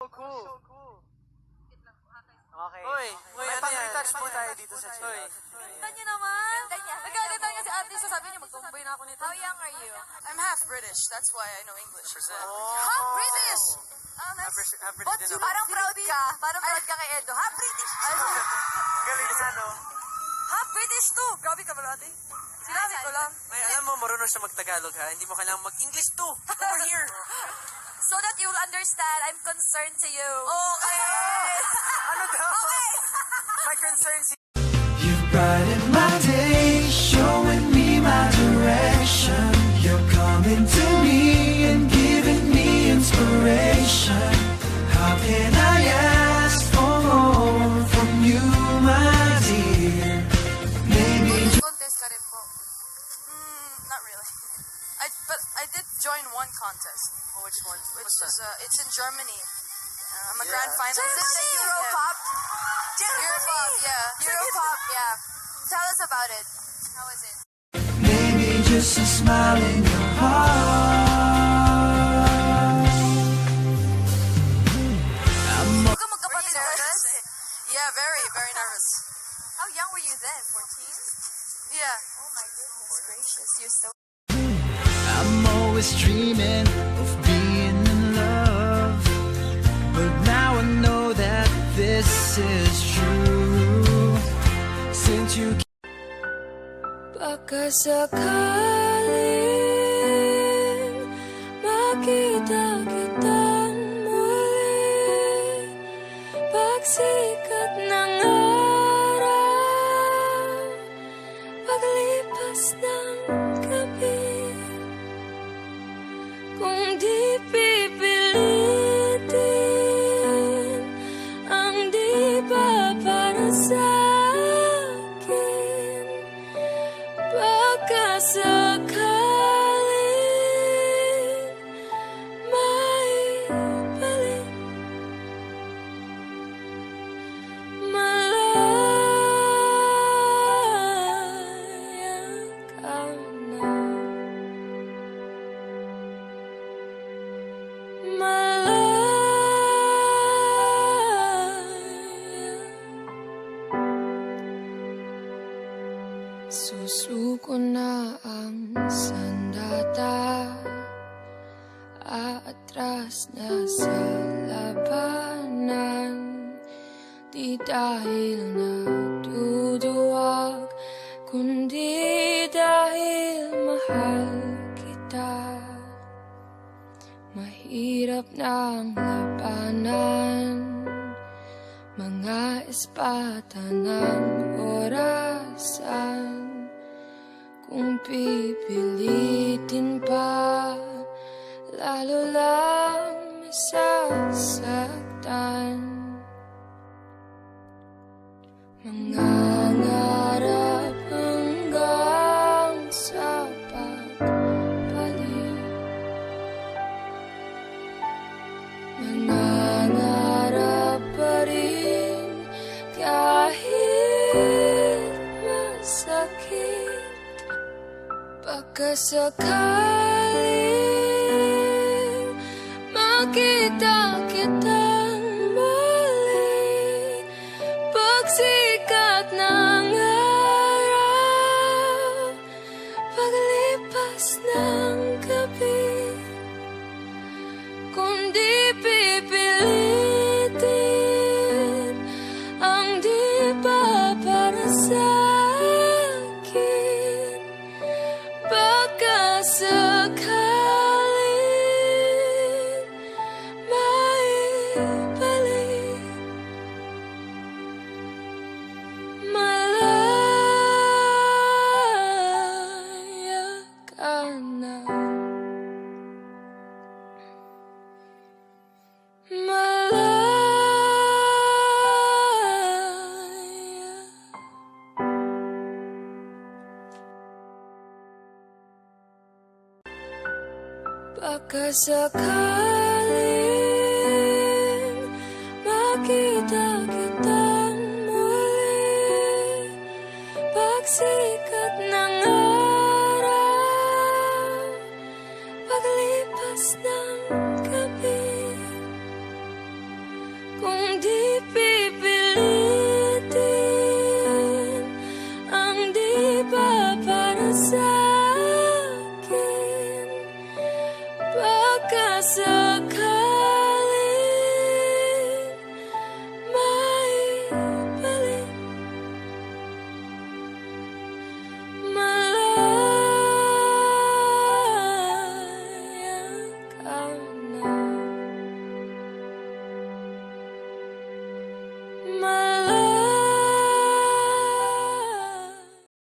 Okay. Hoy, May ano yan? pang-retouch po tayo dito sa Hoy. Chile. Ganda niyo naman. Nagkaganda niya si ate. So sabi niya, magtumboy na ako nito. How young are you? I'm half British. That's why I know English. Half British! Average din ako. Parang proud ka. Parang proud ka kay Edo. Half British! Galing na, no? Half British too! Grabe ka ba ate? Sinabi ko lang. May alam mo, marunong siya mag-Tagalog ha. Hindi mo kailangang mag-English too. Over here. So that you will understand, I'm concerned to you. Okay! Ano daw? Okay! My concerns. You've brightened my day, showing me my direction. You're coming to me and giving me inspiration. How can I ask for more from you, my dear? Maybe Contest ka rin po. Not really. But I did join one contest. Which one? Which is, it's in Germany. I'm a grand finalist. Germany! Europop? Europop, yeah. Europop, yeah. Tell us about it. How is it? maybe just a smile in your heart. Huwag ka magkapatid Were you ako. nervous? Yeah, very, very nervous. How young were you then? 14? Yeah. Oh my goodness gracious. You're so... I'm always dreaming of being in love, but now I know that this is true. Since you baka sakaling makita kitang muli, pagsikat ng araw, paglipas ng gabi. Kung di pipilitin ang di ba para sa akin, baka sakaling maibalik. Malaya ka na. Susuko na ang sandata, aatras na sa labanan. Di dahil naduduwag, kundi dahil mahal kita. Mahirap na ang labanan, mga espata ng orasan. Kung pipilitin pa, lalo lang masasaktan. Mangangarap hanggang sa pagbalik. Mangangarap pa rin kahit masakit. Baka sakaling makita kitang muli, pagsikat ng araw, paglipas ng gabi. Kung di pipilitin ang di ba para sa akin, baka sakaling maibalik. Malaya ka na. Malaya. Baka sakaling makita kitang muli, pagsikat ng araw, paglipas ng gabi. kung di pipilitin ang di ba para sa'kin. Baka sakaling maibalik malayang kami.